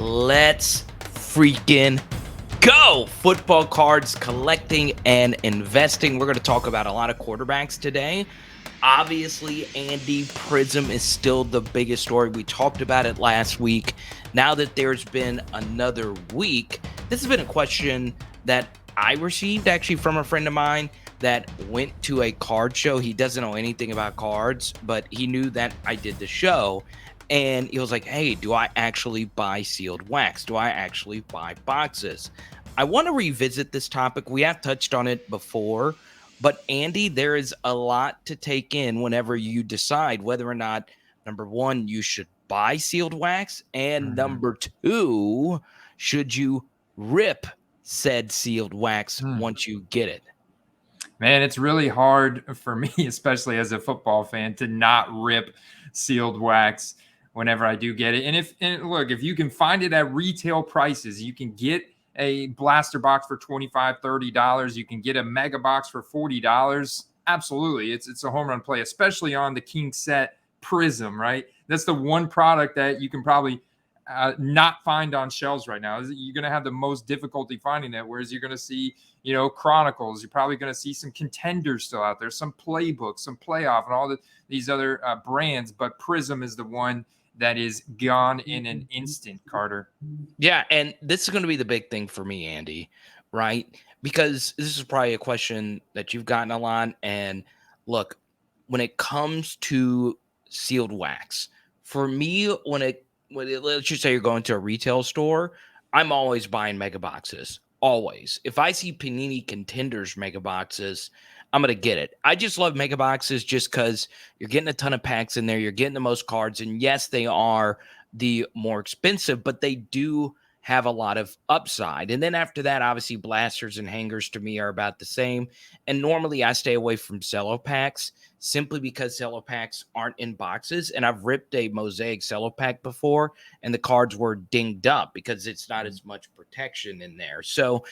Let's freaking go. Football cards, collecting and investing. We're going to talk about a lot of quarterbacks today. Obviously, Andy, Prism is still the biggest story. We talked about it last week. Now that there's been another week, this has been a question that I received actually from a friend of mine that went to a card show. He doesn't know anything about cards, but he knew that I did the show. And he was like, hey, do I actually buy sealed wax? Do I actually buy boxes? I want to revisit this topic. We have touched on it before, but Andy, there is a lot to take in whenever you decide whether or not, number one, you should buy sealed wax, and number two, should you rip said sealed wax once you get it? Man, it's really hard for me, especially as a football fan, to not rip sealed wax whenever I do get it. And look, if you can find it at retail prices, you can get a blaster box for $25, $30. You can get a mega box for $40. Absolutely. It's a home run play, especially on the King Set Prism, right? That's the one product that you can probably not find on shelves right now. You're going to have the most difficulty finding it, whereas you're going to see, Chronicles. You're probably going to see some Contenders still out there, some Playbooks, some Playoff, and all these other brands. But Prism is the one that is gone in an instant, Carter. Yeah, and this is going to be the big thing for me, Andy, right? Because this is probably a question that you've gotten a lot. And look, when it comes to sealed wax, for me, let's just say you're going to a retail store, I'm always buying mega boxes. Always. If I see Panini Contenders mega boxes, I'm going to get it. I just love mega boxes just because you're getting a ton of packs in there. You're getting the most cards. And yes, they are the more expensive, but they do have a lot of upside. And then after that, obviously, blasters and hangers to me are about the same. And normally I stay away from cello packs simply because cello packs aren't in boxes. And I've ripped a mosaic cello pack before, and the cards were dinged up because it's not as much protection in there. So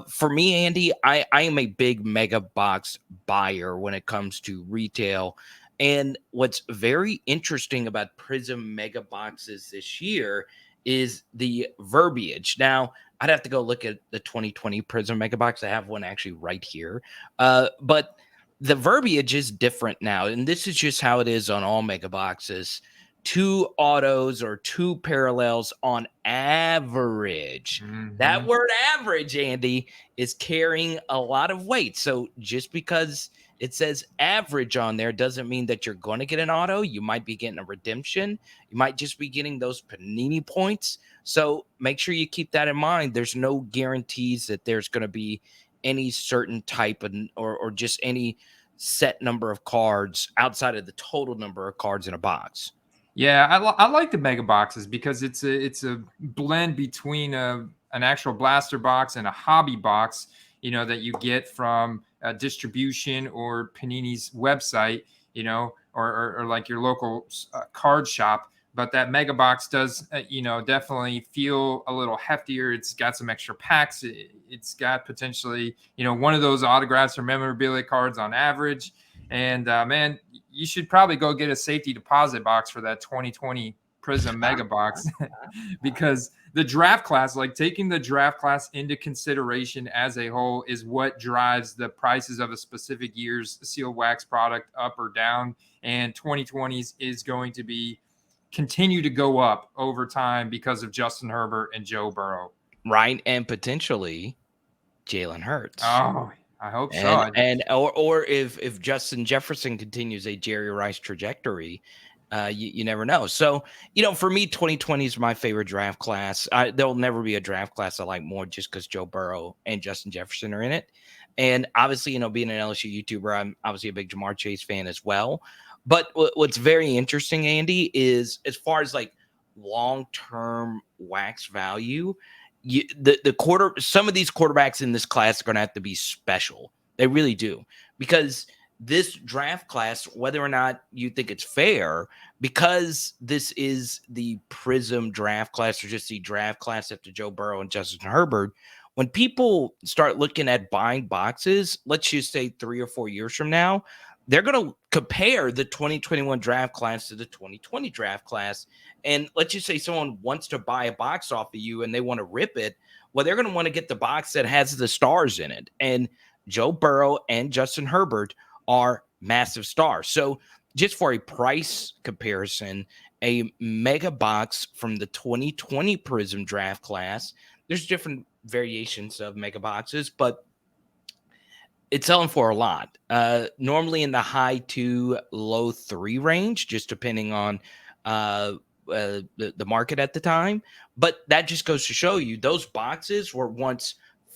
for me, Andy, I am a big mega box buyer when it comes to retail. And what's very interesting about Prism mega boxes this year is the verbiage. Now, I'd have to go look at the 2020 Prism mega box. I have one actually right here. But the verbiage is different now. And this is just how it is on all mega boxes. 2 autos or 2 parallels on average. That word average, Andy, is carrying a lot of weight. So just because it says average on there doesn't mean that you're going to get an auto. You might be getting a redemption. You might just be getting those Panini points. So make sure you keep that in mind. There's no guarantees that there's going to be any certain type of, or just any set number of cards outside of the total number of cards in a box. Yeah, I like the mega boxes because it's a blend between an actual blaster box and a hobby box, that you get from a distribution or Panini's website, or like your local card shop. But that mega box does, definitely feel a little heftier. It's got some extra packs. It's got potentially, one of those autographs or memorabilia cards on average. And man, you should probably go get a safety deposit box for that 2020 Prism mega box because the draft class, like taking the draft class into consideration as a whole, is what drives the prices of a specific year's sealed wax product up or down. And 2020s is going to continue to go up over time because of Justin Herbert and Joe Burrow. Right. And potentially Jalen Hurts. Oh, I hope so. Or if Justin Jefferson continues a Jerry Rice trajectory, you never know. So, for me, 2020 is my favorite draft class. There'll never be a draft class I like more just because Joe Burrow and Justin Jefferson are in it. And obviously, being an LSU YouTuber, I'm obviously a big Jamar Chase fan as well. But what's very interesting, Andy, is as far as like long-term wax value, some of these quarterbacks in this class are going to have to be special. They really do, because this draft class, whether or not you think it's fair, because this is the Prism draft class or just the draft class after Joe Burrow and Justin Herbert, when people start looking at buying boxes, let's just say 3 or 4 years from now, they're going to compare the 2021 draft class to the 2020 draft class. And let's just say someone wants to buy a box off of you and they want to rip it. Well, they're going to want to get the box that has the stars in it. And Joe Burrow and Justin Herbert are massive stars. So just for a price comparison, a mega box from the 2020 Prism draft class, there's different variations of mega boxes, but it's selling for a lot. Normally in the high 2, low 3 range, just depending on the market at the time. But that just goes to show you those boxes were once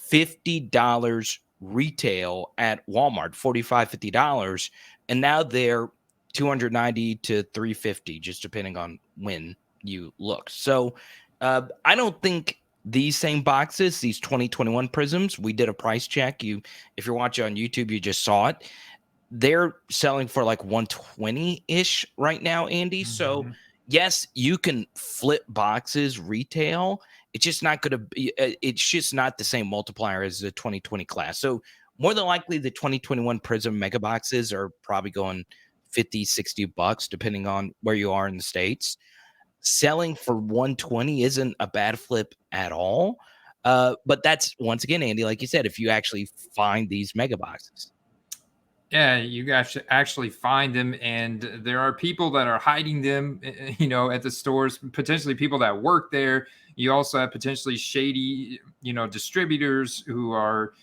$50 retail at Walmart, $45, $50, and now they're $290 to $350, just depending on when you look. So I don't think these same boxes, these 2021 Prisms, we did a price check. If you're watching on YouTube, you just saw it. They're selling for like 120-ish right now, Andy. So yes, you can flip boxes retail. It's just not going to be, it's just not the same multiplier as the 2020 class. So more than likely the 2021 Prism mega boxes are probably going 50, $60, depending on where you are in the States. Selling for 120 isn't a bad flip at all. But that's, once again, Andy, like you said, if you actually find these mega boxes. Yeah, you guys actually find them, and there are people that are hiding them, at the stores, potentially people that work there. You also have potentially shady, distributors who are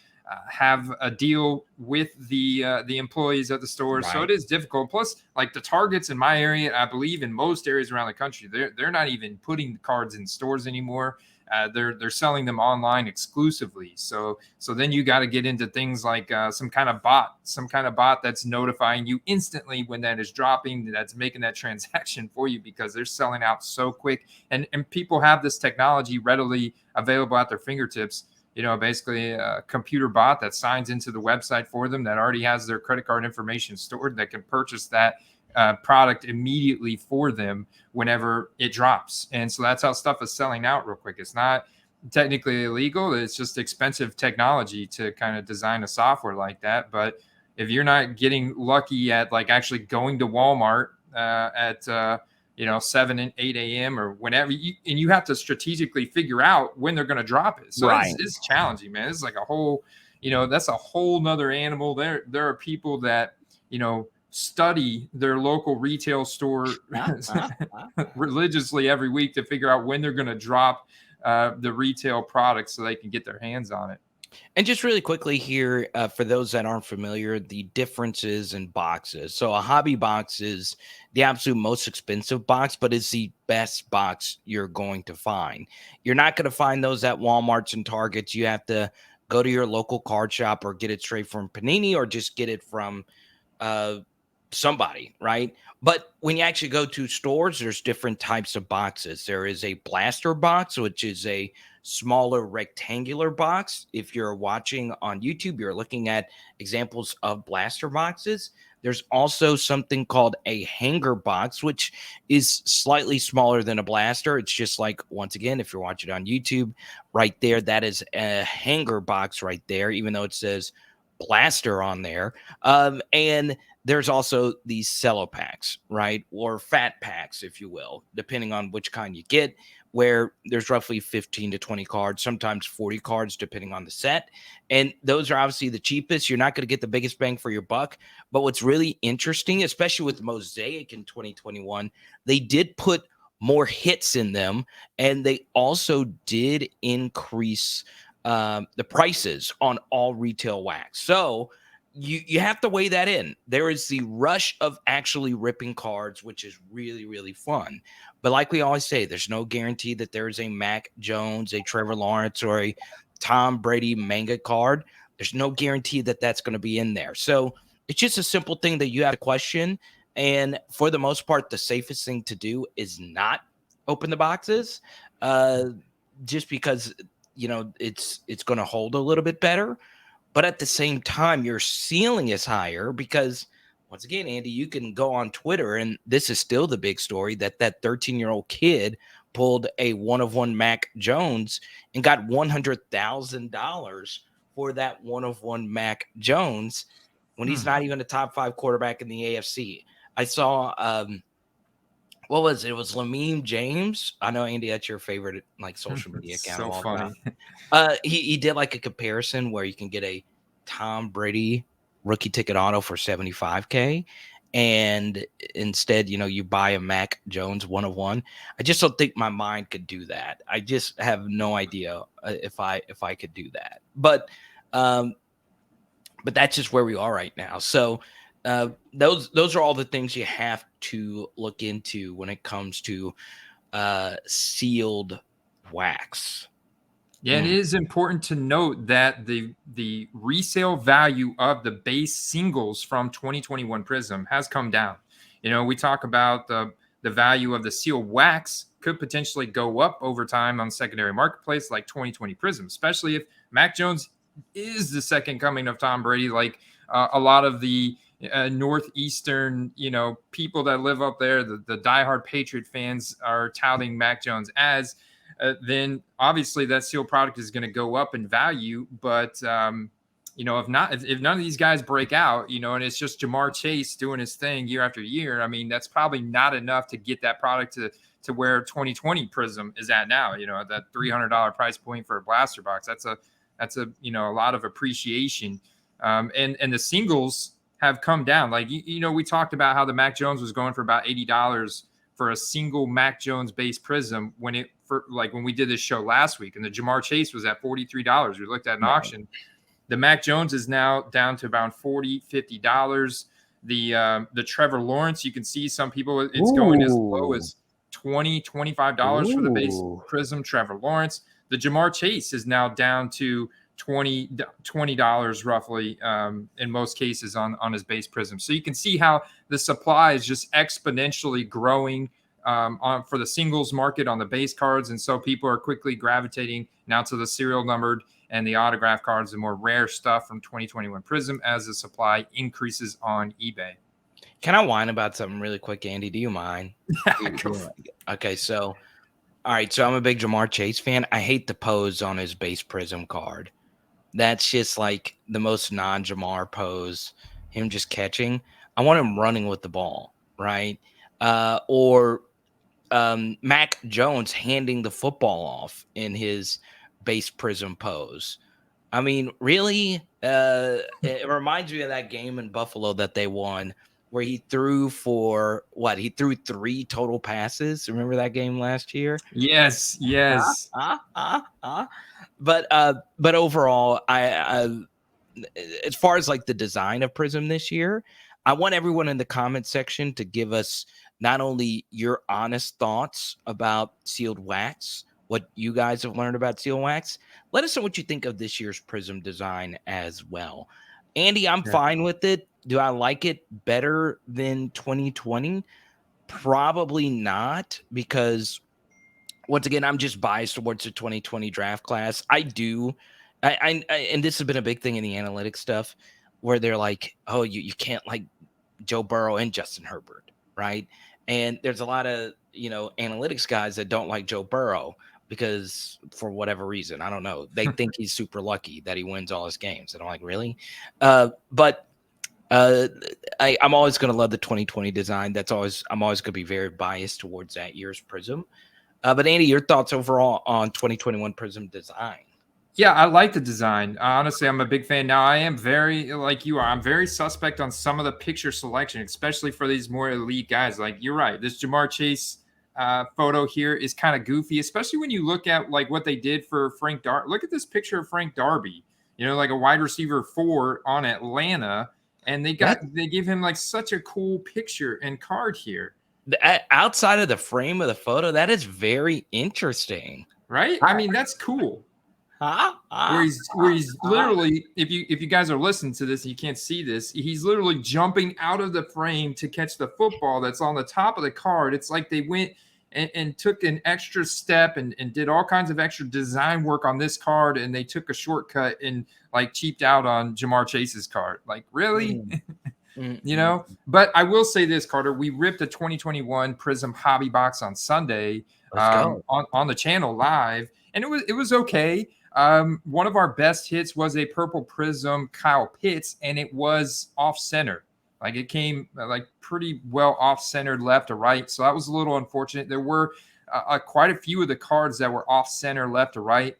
have a deal with the employees at the stores. Right. So it is difficult. Plus, like the Targets in my area, I believe in most areas around the country, they're not even putting the cards in stores anymore. They're selling them online exclusively. So then you got to get into things like some kind of bot that's notifying you instantly when that is dropping, that's making that transaction for you, because they're selling out so quick. And people have this technology readily available at their fingertips. Basically a computer bot that signs into the website for them, that already has their credit card information stored, that can purchase that product immediately for them whenever it drops. And so that's how stuff is selling out real quick. It's not technically illegal. It's just expensive technology to kind of design a software like that. But if you're not getting lucky at like actually going to Walmart at 7 and 8 a.m. or whenever, and you have to strategically figure out when they're going to drop it. So Right. it's challenging, man. It's like a whole, that's a whole nother animal. There are people that, study their local retail store religiously every week to figure out when they're going to drop the retail products so they can get their hands on it. And just really quickly here, for those that aren't familiar, the differences in boxes. So a hobby box is the absolute most expensive box, but it's the best box you're going to find. You're not going to find those at Walmarts and Targets. You have to go to your local card shop or get it straight from Panini, or just get it from somebody, right? But when you actually go to stores, there's different types of boxes. There is a blaster box, which is a smaller rectangular box. If you're watching on YouTube, you're looking at examples of blaster boxes. There's also something called a hanger box, which is slightly smaller than a blaster. It's just like, once again, if you're watching on YouTube, right there, that is a hanger box right there, even though it says blaster on there. And there's also these cello packs, right? Or fat packs, if you will, depending on which kind you get, where there's roughly 15 to 20 cards, sometimes 40 cards, depending on the set. And those are obviously the cheapest. You're not going to get the biggest bang for your buck. But what's really interesting, especially with Mosaic in 2021, they did put more hits in them, and they also did increase the prices on all retail wax. So you have to weigh that in. There is the rush of actually ripping cards, which is really, really fun. But like we always say, there's no guarantee that there is a Mac Jones, a Trevor Lawrence, or a Tom Brady manga card. There's no guarantee that that's going to be in there. So it's just a simple thing that you have to question. And for the most part, the safest thing to do is not open the boxes, just because it's going to hold a little bit better. But at the same time, your ceiling is higher because, once again, Andy, you can go on Twitter, and this is still the big story, that 13-year-old kid pulled a one-of-one Mac Jones and got $100,000 for that one-of-one Mac Jones. when he's not even a top 5 quarterback in the AFC. I saw what was it? It was Lamine James. I know, Andy, that's your favorite like social media account of So all funny. time. He did like a comparison where you can get a Tom Brady rookie ticket auto for $75K, and instead, you buy a Mac Jones 1 of 1. I just don't think my mind could do that. I just have no idea if I could do that. But that's just where we are right now. So those are all the things you have to look into when it comes to sealed wax. Yeah, it is important to note that the resale value of the base singles from 2021 Prism has come down. We talk about the value of the sealed wax could potentially go up over time on secondary marketplace like 2020 Prism, especially if Mac Jones is the second coming of Tom Brady, like a lot of the northeastern people that live up there, the diehard Patriot fans are touting Mac Jones as. Then obviously that sealed product is going to go up in value. But if none of these guys break out, and it's just Jamar Chase doing his thing year after year, I mean, that's probably not enough to get that product to where 2020 Prism is at now. At that $300 price point for a blaster box, that's a a lot of appreciation. And the singles have come down. Like we talked about how the Mac Jones was going for about $80 for a single Mac Jones base Prism when we did this show last week, and the Jamar Chase was at $43. We looked at an auction. The Mac Jones is now down to about $40, $50. The Trevor Lawrence, you can see some people it's going as low as $20, $25 for the base Prism Trevor Lawrence. The Jamar Chase is now down to $20 roughly in most cases on his base Prism. So you can see how the supply is just exponentially growing for the singles market on the base cards. And so people are quickly gravitating now to the serial numbered and the autograph cards, the more rare stuff from 2021 Prism as the supply increases on eBay. Can I whine about something really quick, Andy? Do you mind? Okay, so all right, so I'm a big Jamar Chase fan. I hate the pose on his base Prism card. That's just like the most non-Jamar pose, him just catching. I want him running with the ball, right? Or Mac Jones handing the football off in his base Prism pose. I mean, really? It reminds me of that game in Buffalo that they won where he threw for what? He threw 3 total passes. Remember that game last year? Yes. But overall, I as far as like the design of Prism this year, I want everyone in the comment section to give us not only your honest thoughts about sealed wax, what you guys have learned about sealed wax. Let us know what you think of this year's Prism design as well. Andy, I'm fine with it. Do I like it better than 2020? Probably not, because once again, I'm just biased towards the 2020 draft class. And this has been a big thing in the analytics stuff where they're like, oh, you can't like Joe Burrow and Justin Herbert, right? And there's a lot of, analytics guys that don't like Joe Burrow because for whatever reason, I don't know. They think he's super lucky that he wins all his games. And I'm like, really? But I'm always going to love the 2020 design. I'm always going to be very biased towards that year's Prism. But Andy, your thoughts overall on 2021 Prism design? Yeah, I like the design. Honestly, I'm a big fan. Now, I am very, like you are, I'm very suspect on some of the picture selection, especially for these more elite guys. Like, you're right. This Jamar Chase photo here is kind of goofy, especially when you look at like what they did for Frank Darby. Look at this picture of Frank Darby, like a wide receiver 4 on Atlanta. And they give him like such a cool picture and card here. Outside of the frame of the photo, that is very interesting. Right? I mean, that's cool. Where he's literally, if you guys are listening to this and you can't see this, he's literally jumping out of the frame to catch the football that's on the top of the card. It's like they went and took an extra step and did all kinds of extra design work on this card, and they took a shortcut and like cheaped out on Jamar Chase's card. Like, really? But I will say this, Carter, we ripped a 2021 Prism hobby box on Sunday on the channel live, and it was okay. One of our best hits was a purple prism Kyle Pitts, and it was off center. Like it came like pretty well off centered left to right. So that was a little unfortunate. There were quite a few of the cards that were off center left to right.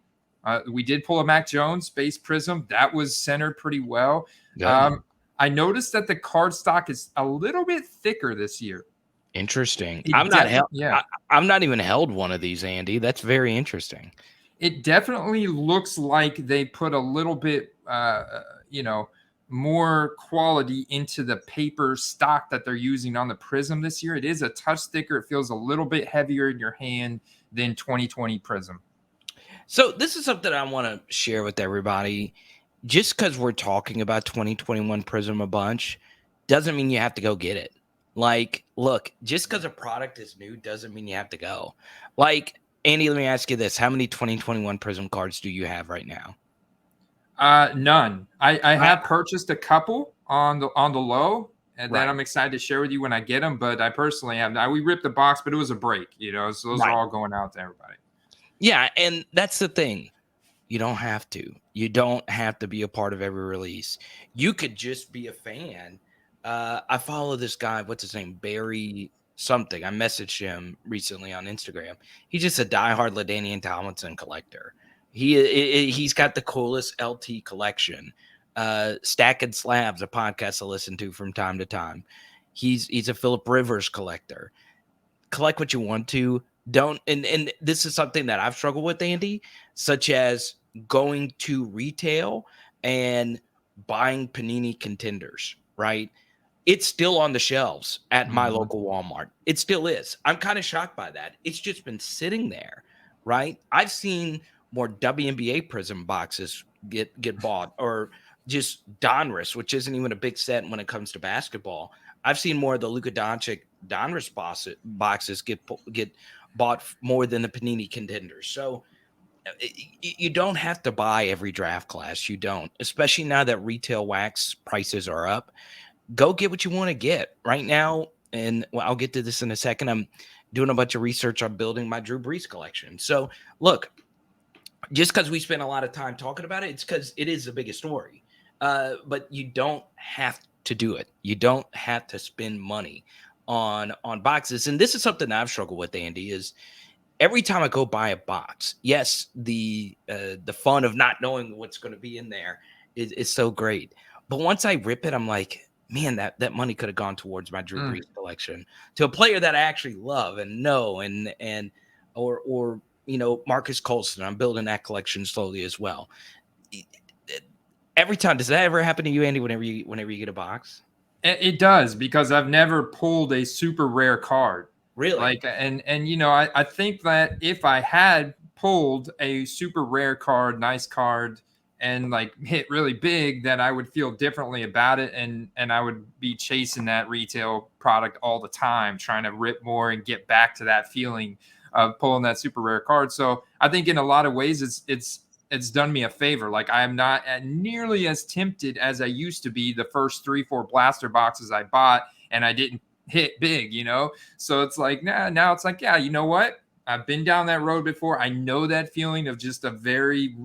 We did pull a Mac Jones base prism. That was centered pretty well. Good. I noticed that the card stock is a little bit thicker this year. Interesting. Yeah. I'm not even held one of these, Andy. That's very interesting. It definitely looks like they put a little bit, more quality into the paper stock that they're using on the Prism this year. It is a touch thicker. It feels a little bit heavier in your hand than 2020 Prism. So this is something I want to share with everybody. Just because we're talking about 2021 Prism a bunch doesn't mean you have to go get it. Like, look, just because a product is new doesn't mean you have to go. Like, Andy, let me ask you this. How many 2021 Prism cards do you have right now? None. I have purchased a couple on the low, and then Right. I'm excited to share with you when I get them. But I personally have. We ripped the box, but it was a break, so those are all going out to everybody. Yeah, and that's the thing. You don't have to. You don't have to be a part of every release. You could just be a fan. I follow this guy. What's his name? Barry something. I messaged him recently on Instagram. He's just a diehard LaDainian Tomlinson collector. He's got the coolest LT collection. Stacking Slabs, a podcast I listen to from time to time. He's a Philip Rivers collector. Collect what you want to. Don't and this is something that I've struggled with, Andy, such as going to retail and buying Panini contenders, right? It's still on the shelves at my local Walmart. It still is. I'm kind of shocked by that. It's just been sitting there, right? I've seen more WNBA Prism boxes get bought, or just Donruss, which isn't even a big set when it comes to basketball. I've seen more of the Luka Doncic Donruss boxes get bought more than the Panini contenders. So you don't have to buy every draft class. You don't, especially now that retail wax prices are up. Go get what you want to get right now. And I'll get to this in a second. I'm doing a bunch of research on building my Drew Brees collection. So look, just because we spend a lot of time talking about it, it's because it is the biggest story. But you don't have to do it. You don't have to spend money on boxes. And this is something that I've struggled with, Andy, is every time I go buy a box, yes, the fun of not knowing what's going to be in there is so great. But once I rip it, I'm like, man, that money could have gone towards my Drew Brees collection, to a player that I actually love and know, or Marcus Colston. I'm building that collection slowly as well. Every time, does that ever happen to you, Andy? Whenever you get a box? It does, because I've never pulled a super rare card. Really? Like, and I think that if I had pulled a super rare card, nice card, and like hit really big, then I would feel differently about it, and I would be chasing that retail product all the time, trying to rip more and get back to that feeling of pulling that super rare card. So I think in a lot of ways it's done me a favor. Like, I am not nearly as tempted as I used to be the first 3-4 blaster boxes I bought, and I didn't hit big, So it's like, now it's like, yeah, you know what? I've been down that road before. I know that feeling of just a very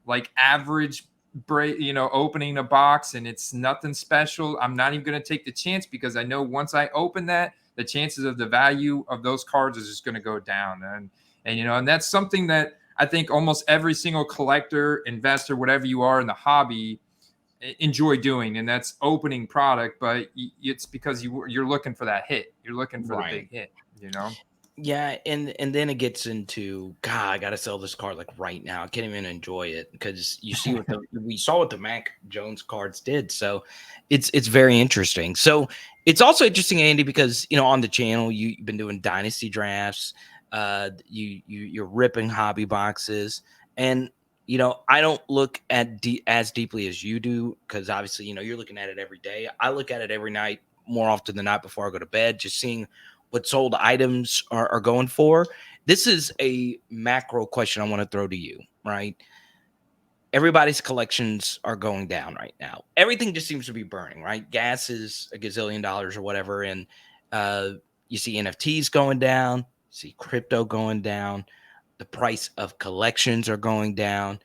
like average opening a box, and it's nothing special. I'm not even going to take the chance, because I know once I open that, the chances of the value of those cards is just going to go down. And that's something that I think almost every single collector, investor, whatever you are in the hobby, enjoy doing, and that's opening product. But it's because you're looking for that hit. You're looking for the big hit, Yeah, and then it gets into, God, I got to sell this card like right now. I can't even enjoy it, because you see we saw what the Mac Jones cards did. So it's very interesting. So it's also interesting, Andy, because on the channel you've been doing dynasty drafts. You're ripping hobby boxes, and I don't look at as deeply as you do, because obviously you're looking at it every day. I look at it every night, more often than not, before I go to bed, just seeing what sold items are going for. This is a macro question I want to throw to you, right? Everybody's collections are going down right now. Everything just seems to be burning, right? Gas is $1 gazillion or whatever, and you see NFTs going down, you see crypto going down, the price of collections are going down.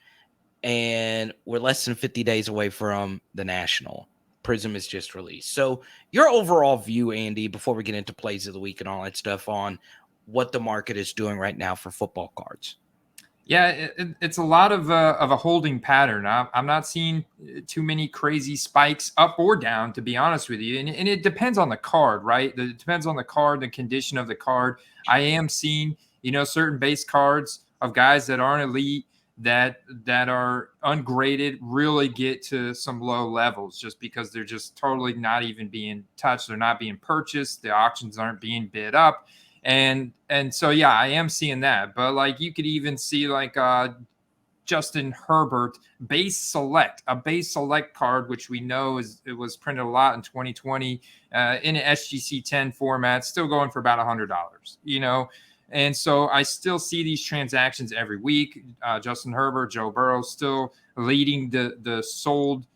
and we're less than 50 days away from the National. Prism is just released. So your overall view, Andy, before we get into plays of the week and all that stuff, on what the market is doing right now for football cards. Yeah, it's a lot of a holding pattern. I'm not seeing too many crazy spikes up or down, to be honest with you. And it depends on the card, right? It depends on the card, the condition of the card. I am seeing, certain base cards of guys that aren't elite, that are ungraded, really get to some low levels just because they're just totally not even being touched. They're not being purchased. The auctions aren't being bid up. And so yeah, I am seeing that. But like you could even see like Justin Herbert a base select card, which we know it was printed a lot in 2020 in an SGC 10 format, still going for about $100. And so I still see these transactions every week. Justin Herbert, Joe Burrow still leading the sold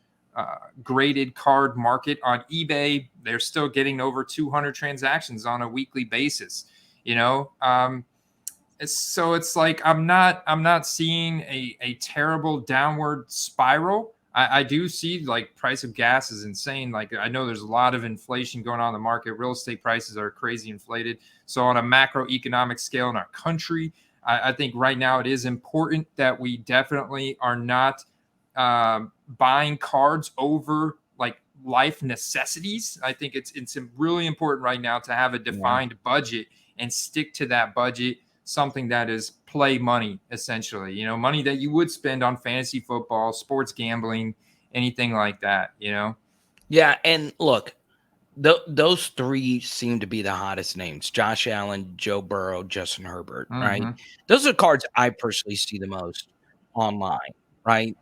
graded card market on eBay. They're still getting over 200 transactions on a weekly basis. So it's like I'm not seeing a terrible downward spiral. I do see like price of gas is insane. Like I know there's a lot of inflation going on in the market. Real estate prices are crazy inflated. So on a macroeconomic scale in our country, I think right now it is important that we definitely are not buying cards over like life necessities. I think it's really important right now to have a defined budget and stick to that budget, something that is play money, essentially, money that you would spend on fantasy football, sports gambling, anything like that, Yeah. And look, those three seem to be the hottest names: Josh Allen, Joe Burrow, Justin Herbert, right? Mm-hmm. Those are cards I personally see the most online, right?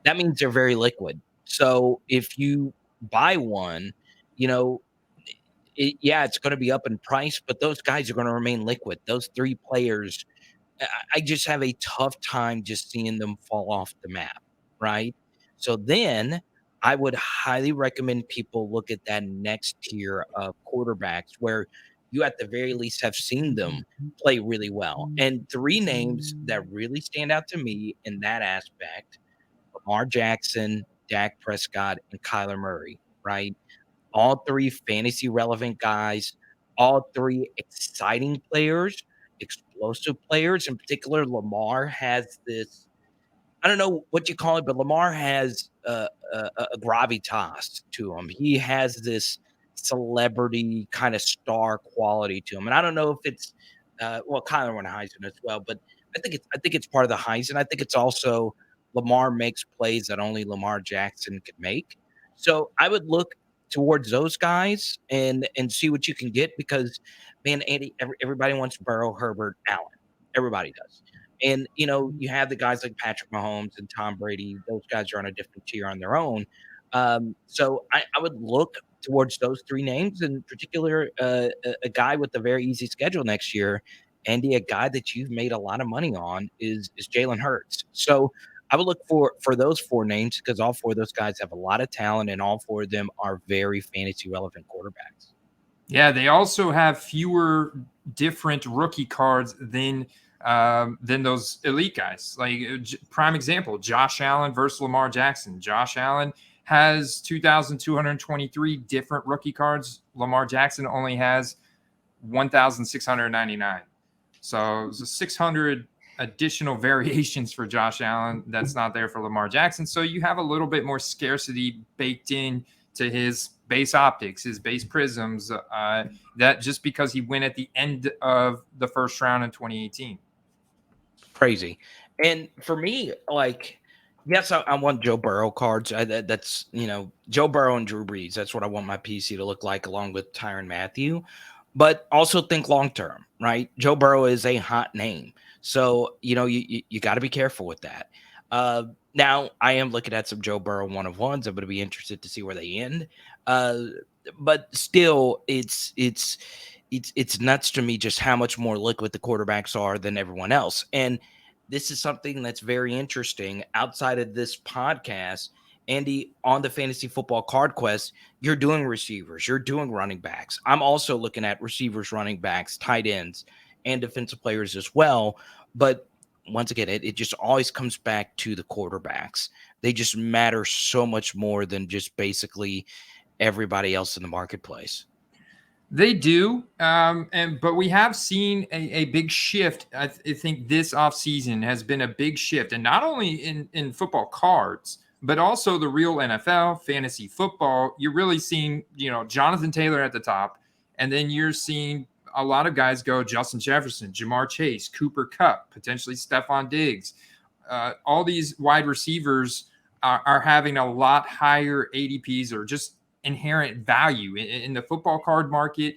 That means they're very liquid. So if you buy one, you know, it's going to be up in price, but those guys are going to remain liquid. Those three players, I just have a tough time just seeing them fall off the map, right? So then I would highly recommend people look at that next tier of quarterbacks where you at the very least have seen them play really well. And three names that really stand out to me in that aspect: Lamar Jackson, Dak Prescott, and Kyler Murray, right? All three fantasy relevant guys, all three exciting players, explosive players. In particular, Lamar has this, I don't know what you call it, but Lamar has a gravitas to him. He has this celebrity kind of star quality to him. And I don't know if it's Kyler won a Heisman as well, but I think it's part of the Heisman. I think it's also Lamar makes plays that only Lamar Jackson could make. So I would look towards those guys and see what you can get, because man, Andy, everybody wants Burrow, Herbert, Allen. Everybody does. And, you have the guys like Patrick Mahomes and Tom Brady. Those guys are on a different tier on their own. So I would look towards those three names, in particular, a guy with a very easy schedule next year. Andy, a guy that you've made a lot of money on is Jalen Hurts. So I would look for those four names, because all four of those guys have a lot of talent, and all four of them are very fantasy relevant quarterbacks. Yeah, they also have fewer different rookie cards than those elite guys. Like prime example, Josh Allen versus Lamar Jackson. Josh Allen has 2,223 different rookie cards. Lamar Jackson only has 1,699. So it's 600 additional variations for Josh Allen that's not there for Lamar Jackson. So you have a little bit more scarcity baked in to his base optics, his base prisms, that just because he went at the end of the first round in 2018. Crazy. And for me, like, yes, I want Joe Burrow cards. That's, Joe Burrow and Drew Brees. That's what I want my PC to look like, along with Tyrann Mathieu. But also think long term, right? Joe Burrow is a hot name. So, you got to be careful with that. Now, I am looking at some Joe Burrow one of ones. I'm going to be interested to see where they end. But still, it's nuts to me just how much more liquid the quarterbacks are than everyone else. And this is something that's very interesting outside of this podcast. Andy, on the Fantasy Football Card Quest, you're doing receivers, you're doing running backs. I'm also looking at receivers, running backs, tight ends, and defensive players as well. But once again, it just always comes back to the quarterbacks. They just matter so much more than just basically everybody else in the marketplace. They do, but we have seen a big shift. I think this offseason has been a big shift, and not only in football cards, but also the real NFL, fantasy football. You're really seeing, Jonathan Taylor at the top, and then you're seeing a lot of guys go Justin Jefferson, Jamar Chase, Cooper Kupp, potentially Stephon Diggs. All these wide receivers are having a lot higher ADPs or just inherent value in the football card market,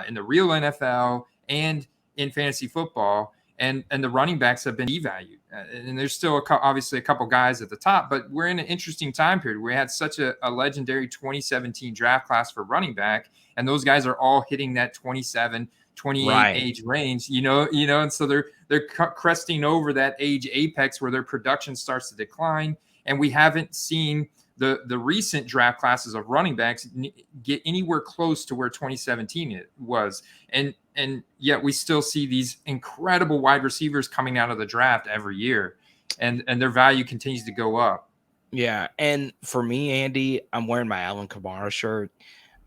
in the real NFL, and in fantasy football. And the running backs have been devalued. And there's still obviously a couple guys at the top, but we're in an interesting time period. We had such a legendary 2017 draft class for running back, and those guys are all hitting that 27, 28 age range, and so they're cresting over that age apex where their production starts to decline. And we haven't seen the recent draft classes of running backs get anywhere close to where 2017 was. And yet we still see these incredible wide receivers coming out of the draft every year, and their value continues to go up. Yeah. And for me, Andy, I'm wearing my Alvin Kamara shirt.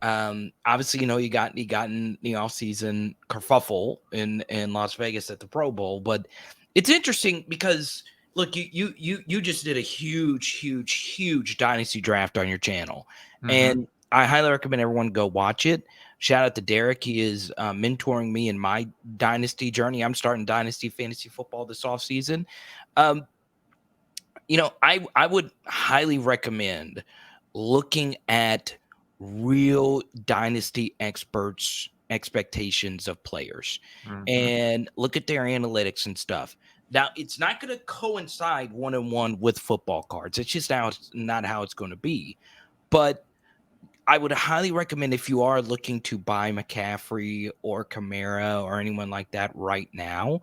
Obviously, you got in the offseason kerfuffle in Las Vegas at the Pro Bowl, but it's interesting because look, you just did a huge dynasty draft on your channel, and I highly recommend everyone go watch it. Shout out to Derek. He is mentoring me in my dynasty journey. I'm starting dynasty fantasy football this offseason. I would highly recommend looking at real dynasty experts' expectations of players and look at their analytics and stuff. Now, it's not going to coincide one-on-one with football cards. It's just not how it's going to be. But I would highly recommend, if you are looking to buy McCaffrey or Kamara or anyone like that right now,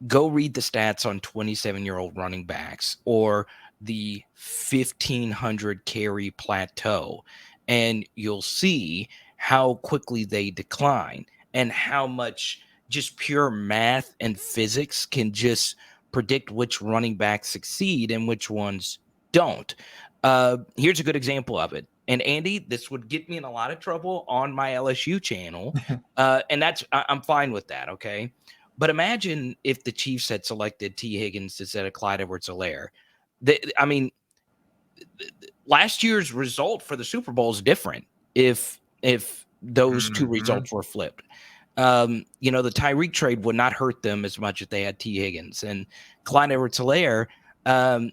go read the stats on 27-year-old running backs or the 1,500 carry plateau, and you'll see how quickly they decline and how much just pure math and physics can just predict which running backs succeed and which ones don't. Here's a good example of it. And Andy, this would get me in a lot of trouble on my LSU channel. And I'm fine with that. Okay. But imagine if the Chiefs had selected T. Higgins instead of Clyde Edwards-Helaire. Last year's result for the Super Bowl is different if those two results were flipped. The Tyreek trade would not hurt them as much if they had T. Higgins. And Clyde Edwards-Helaire,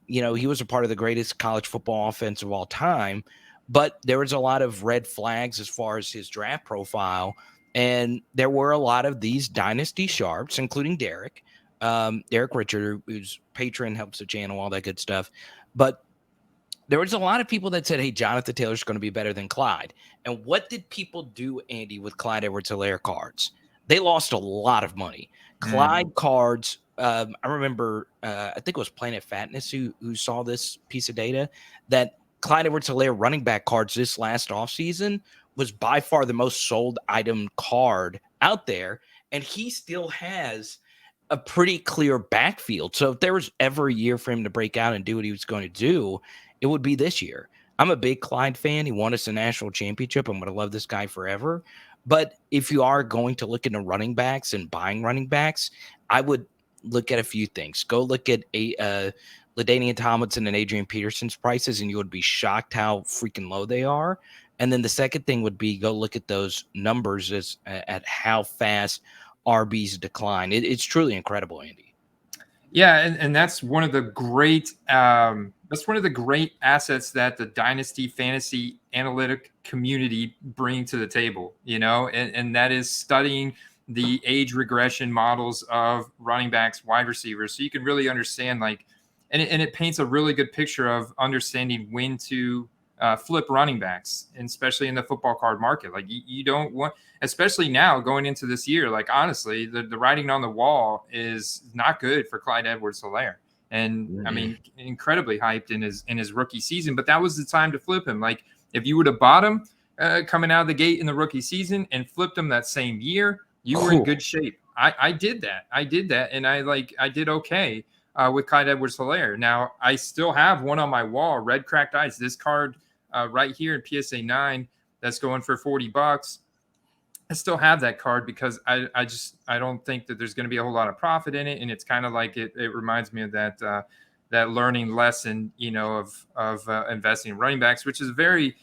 he was a part of the greatest college football offense of all time, but there was a lot of red flags as far as his draft profile. And there were a lot of these dynasty sharps, including Derek Richard, whose patron, helps the channel, all that good stuff. But there was a lot of people that said, hey, Jonathan Taylor's going to be better than Clyde. And what did people do, Andy, with Clyde Edwards-Helaire cards? They lost a lot of money. Clyde cards, I remember, I think it was Planet Fatness who saw this piece of data, that Clyde Edwards-Helaire running back cards this last offseason was by far the most sold item card out there. And he still has a pretty clear backfield. So if there was ever a year for him to break out and do what he was going to do, it would be this year. I'm a big Clyde fan. He won us a national championship. I'm going to love this guy forever. But if you are going to look into running backs and buying running backs, I would look at a few things. Go look at LaDainian Tomlinson and Adrian Peterson's prices, and you would be shocked how freaking low they are. And then the second thing would be go look at those numbers at how fast RBs decline. It's truly incredible, Andy. Yeah, and that's one of the great assets that the Dynasty Fantasy Analytic community bring to the table, and that is studying the age regression models of running backs, wide receivers, so you can really understand and it paints a really good picture of understanding when to flip running backs, and especially in the football card market. You don't want, especially now going into this year, honestly, the writing on the wall is not good for Clyde Edwards-Helaire. And I mean, incredibly hyped in his rookie season, but that was the time to flip him. If you would have bought him coming out of the gate in the rookie season and flipped him that same year, you were in good shape. I did that. And I did okay with Clyde Edwards-Helaire. Now I still have one on my wall, Red Cracked Ice. This card right here in PSA 9 that's going for $40. I still have that card because I don't think that there's going to be a whole lot of profit in it, and it's kind of like it reminds me of that learning lesson, of investing in running backs, which is a very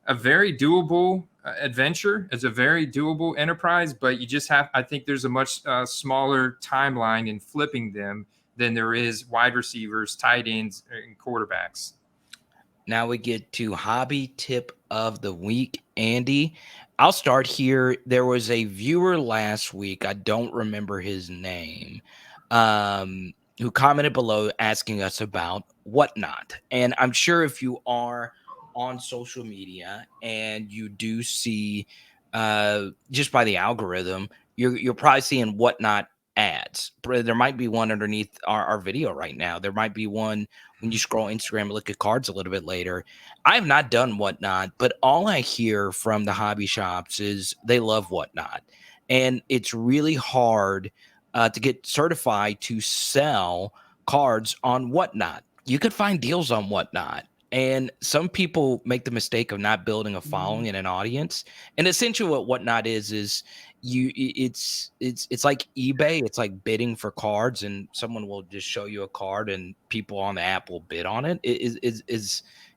doable adventure. It's a very doable enterprise, but I think there's a much smaller timeline in flipping them than there is wide receivers, tight ends, and quarterbacks. Now we get to hobby tip of the week, Andy. I'll start here. There was a viewer last week, I don't remember his name, who commented below asking us about Whatnot. And I'm sure if you are on social media and you do see, just by the algorithm, you're probably seeing Whatnot ads. There might be one underneath our video right now. There might be one when you scroll Instagram and look at cards a little bit later. I have not done Whatnot, but all I hear from the hobby shops is they love Whatnot. And it's really hard to get certified to sell cards on Whatnot. You could find deals on Whatnot. And some people make the mistake of not building a following and an audience. And essentially what Whatnot is it's like eBay. It's like bidding for cards, and someone will just show you a card and people on the app will bid on it.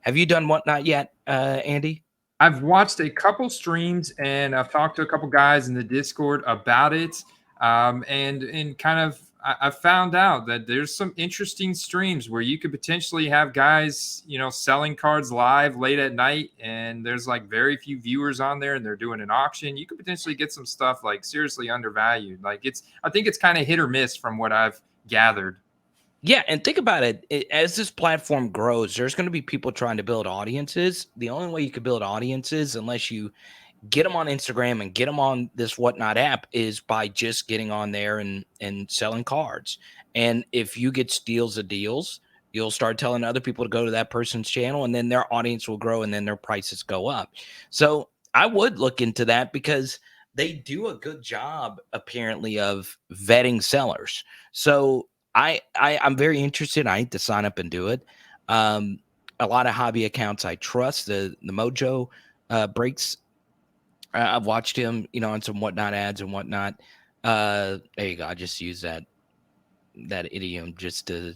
Have you done Whatnot yet, Andy? I've watched a couple streams and I've talked to a couple guys in the Discord about it. And kind of I found out that there's some interesting streams where you could potentially have guys, selling cards live late at night, and there's like very few viewers on there and they're doing an auction. You could potentially get some stuff like seriously undervalued. I think it's kind of hit or miss from what I've gathered. Yeah, and think about it. As this platform grows, there's going to be people trying to build audiences. The only way you can build audiences, unless you get them on Instagram and get them on this Whatnot app, is by just getting on there and selling cards. And if you get steals of deals, you'll start telling other people to go to that person's channel, and then their audience will grow and then their prices go up. So I would look into that because they do a good job apparently of vetting sellers. So I'm very interested. I need to sign up and do it. A lot of hobby accounts I trust. The Mojo breaks. I've watched him, on some Whatnot ads and whatnot. There you go. I just use that idiom just to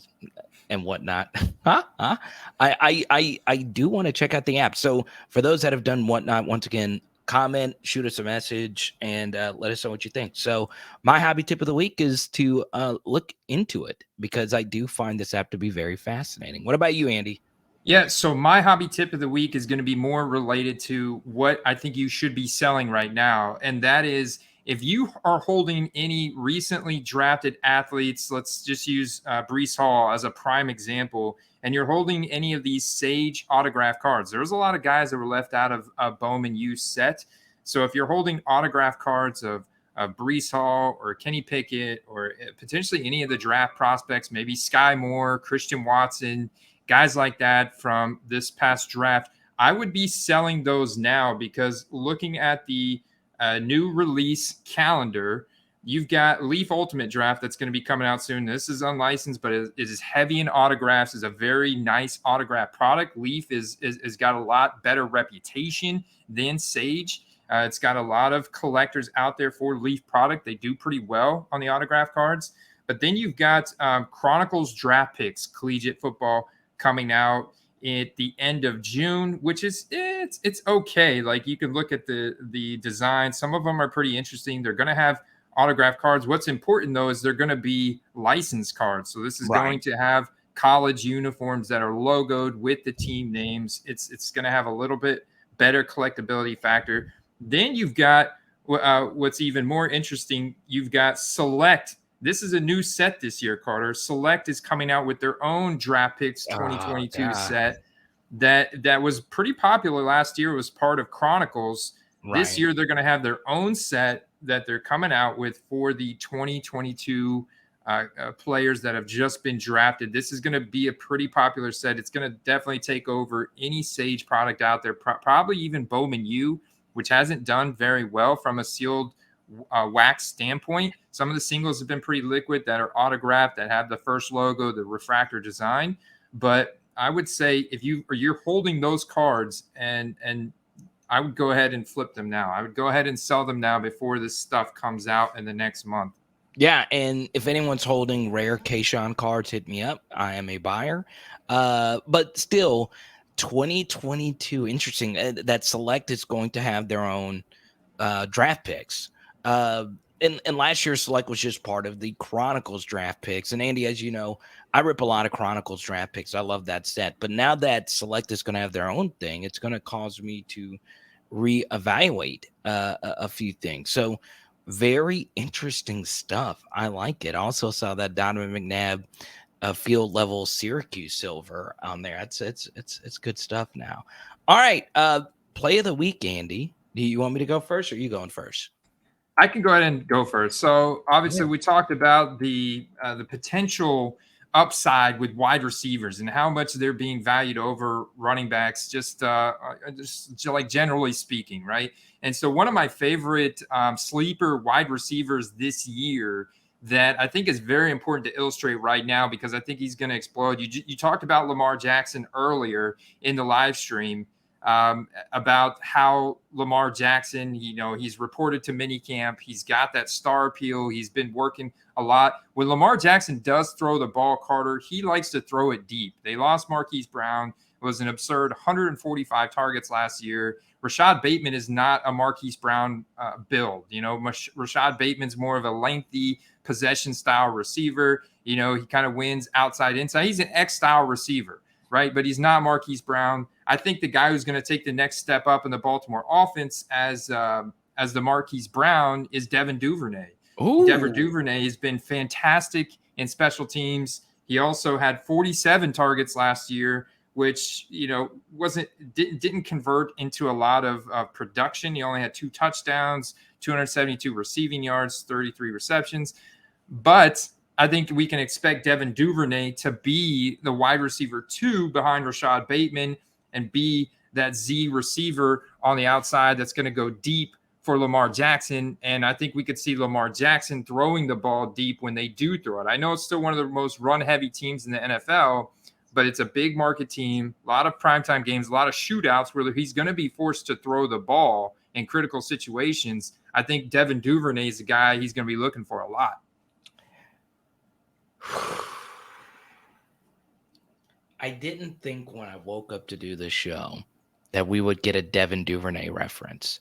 and whatnot. Huh? I do want to check out the app. So for those that have done Whatnot, once again, comment, shoot us a message, and let us know what you think. So my hobby tip of the week is to look into it because I do find this app to be very fascinating. What about you, Andy? Yeah, so my hobby tip of the week is going to be more related to what I think you should be selling right now. And that is, if you are holding any recently drafted athletes, let's just use Breece Hall as a prime example, and you're holding any of these Sage autograph cards. There's a lot of guys that were left out of Bowman U set. So if you're holding autograph cards of Breece Hall or Kenny Pickett or potentially any of the draft prospects, maybe Sky Moore, Christian Watson, guys like that from this past draft, I would be selling those now because looking at the new release calendar, you've got Leaf Ultimate Draft that's going to be coming out soon. This is unlicensed, but it is heavy in autographs. It's a very nice autograph product. Leaf is got a lot better reputation than Sage. It's got a lot of collectors out there for Leaf product. They do pretty well on the autograph cards. But then you've got Chronicles Draft Picks, collegiate football, coming out at the end of June, which is it's okay. Like you can look at the design. Some of them are pretty interesting. They're going to have autograph cards. What's important though is they're going to be licensed cards. So this is going to have college uniforms that are logoed with the team names. It's going to have a little bit better collectability factor. Then you've got what's even more interesting. You've got Select. This is a new set this year, Carter. Select is coming out with their own Draft Picks 2022 set that was pretty popular last year. It was part of Chronicles. Right. This year, they're going to have their own set that they're coming out with for the 2022 players that have just been drafted. This is going to be a pretty popular set. It's going to definitely take over any Sage product out there, probably even Bowman U, which hasn't done very well from a sealed wax standpoint. Some of the singles have been pretty liquid that are autographed, that have the first logo, the refractor design. But I would say if you're holding those cards, and I would go ahead and flip them now. I would go ahead and sell them now before this stuff comes out in the next month. Yeah, and if anyone's holding rare Kayshawn cards, hit me up. I am a buyer. But still, 2022, interesting. That Select is going to have their own draft picks. And last year's Select was just part of the Chronicles draft picks. And Andy, as you know, I rip a lot of Chronicles draft picks. I love that set. But now that Select is going to have their own thing, it's going to cause me to reevaluate a few things. So very interesting stuff. I like it. Also saw that Donovan McNabb field level Syracuse silver on there. It's good stuff now. All right. Play of the week, Andy. Do you want me to go first, or are you going first? I can go ahead and go first. So obviously, we talked about the potential upside with wide receivers and how much they're being valued over running backs, just like generally speaking, right? And so one of my favorite sleeper wide receivers this year that I think is very important to illustrate right now, because I think he's going to explode. You talked about Lamar Jackson earlier in the live stream, about how Lamar Jackson, he's reported to minicamp. He's got that star appeal. He's been working a lot. When Lamar Jackson does throw the ball, Carter, he likes to throw it deep. They lost Marquise Brown. It was an absurd 145 targets last year. Rashad Bateman is not a Marquise Brown build. Rashad Bateman's more of a lengthy possession style receiver. He kind of wins outside, inside. He's an X style receiver, right? But he's not Marquise Brown. I think the guy who's going to take the next step up in the Baltimore offense as the Marquise Brown is Devin Duvernay. Ooh. Devin Duvernay has been fantastic in special teams. He also had 47 targets last year, which didn't convert into a lot of production. He only had 2 touchdowns, 272 receiving yards, 33 receptions. But I think we can expect Devin Duvernay to be the wide receiver 2 behind Rashad Bateman and be that Z receiver on the outside that's going to go deep for Lamar Jackson. And I think we could see Lamar Jackson throwing the ball deep when they do throw it. I know it's still one of the most run-heavy teams in the NFL, but it's a big market team, a lot of primetime games, a lot of shootouts where he's going to be forced to throw the ball in critical situations. I think Devin Duvernay is the guy he's going to be looking for a lot. I didn't think when I woke up to do this show that we would get a Devin Duvernay reference.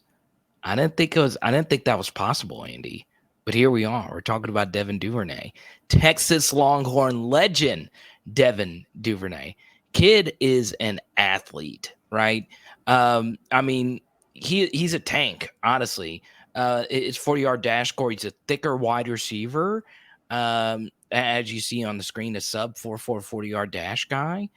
I didn't think that was possible, Andy. But here we are. We're talking about Devin Duvernay. Texas Longhorn legend, Devin Duvernay. Kid is an athlete, right? I mean, he's a tank, honestly. It's 40-yard dash score. He's a thicker wide receiver. As you see on the screen, a sub 4.4 40-yard dash guy.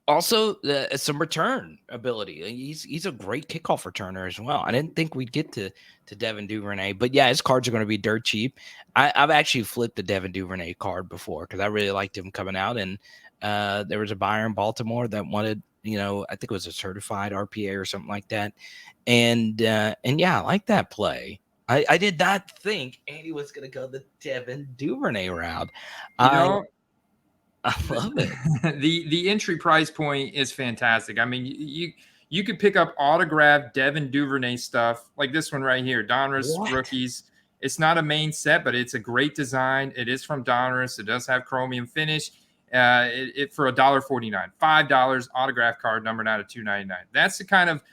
Also, some return ability. He's a great kickoff returner as well. I didn't think we'd get to Devin Duvernay, but yeah, his cards are going to be dirt cheap. I've actually flipped the Devin Duvernay card before because I really liked him coming out, and there was a buyer in Baltimore that wanted, I think it was a certified RPA or something like that, and yeah, I like that play. I did not think Andy was going to go the Devin Duvernay route. I love it. The entry price point is fantastic. I mean, you could pick up autographed Devin Duvernay stuff like this one right here, Donruss rookies. It's not a main set, but it's a great design. It is from Donruss. It does have chromium finish. It for $1.49, $5 autograph card numbered out of $2.99. That's the kind of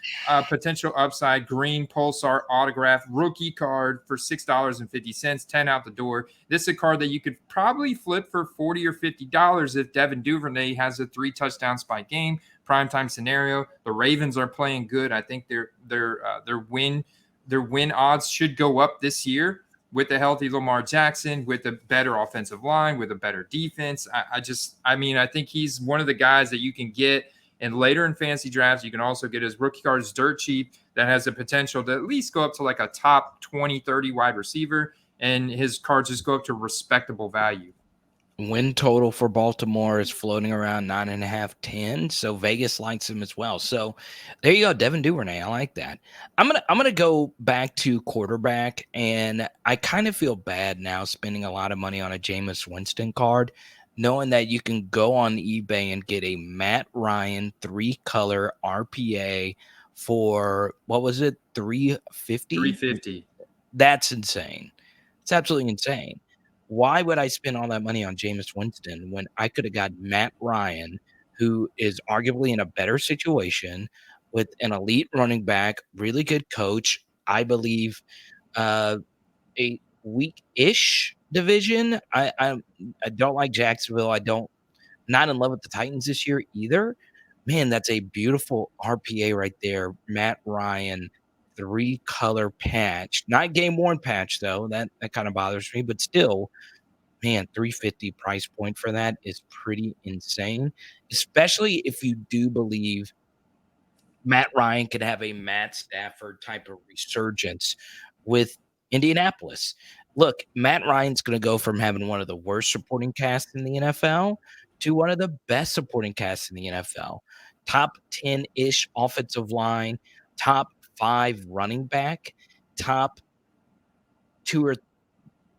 potential upside. Green Pulsar autograph rookie card for $6.50, 10 out the door. This is a card that you could probably flip for $40 or $50 if Devin Duvernay has a 3 touchdown spike game. Primetime scenario. The Ravens are playing good. I think their win odds should go up this year with a healthy Lamar Jackson, with a better offensive line, with a better defense. I think he's one of the guys that you can get and later in fantasy drafts. You can also get his rookie cards dirt cheap that has the potential to at least go up to like a top 20, 30 wide receiver, and his cards just go up to respectable value. Win total for Baltimore is floating around 9.5, 10. So Vegas likes him as well. So there you go, Devin Duvernay. I like that. I'm gonna go back to quarterback, and I kind of feel bad now spending a lot of money on a Jameis Winston card, knowing that you can go on eBay and get a Matt Ryan 3-color RPA for what was it, 350? 350. That's insane. It's absolutely insane. Why would I spend all that money on Jameis Winston when I could have got Matt Ryan, who is arguably in a better situation with an elite running back, really good coach, I believe, uh, a weak-ish division. I don't like Jacksonville. I don't not in love with the Titans this year either. Man, that's a beautiful RPA right there. Matt Ryan, 3-color patch. Not game worn patch though. That kind of bothers me, but still, man, 350 price point for that is pretty insane, especially if you do believe Matt Ryan could have a Matt Stafford type of resurgence with Indianapolis. Look, Matt Ryan's going to go from having one of the worst supporting casts in the NFL to one of the best supporting casts in the NFL. Top 10-ish offensive line, top 5 running back, top 2 or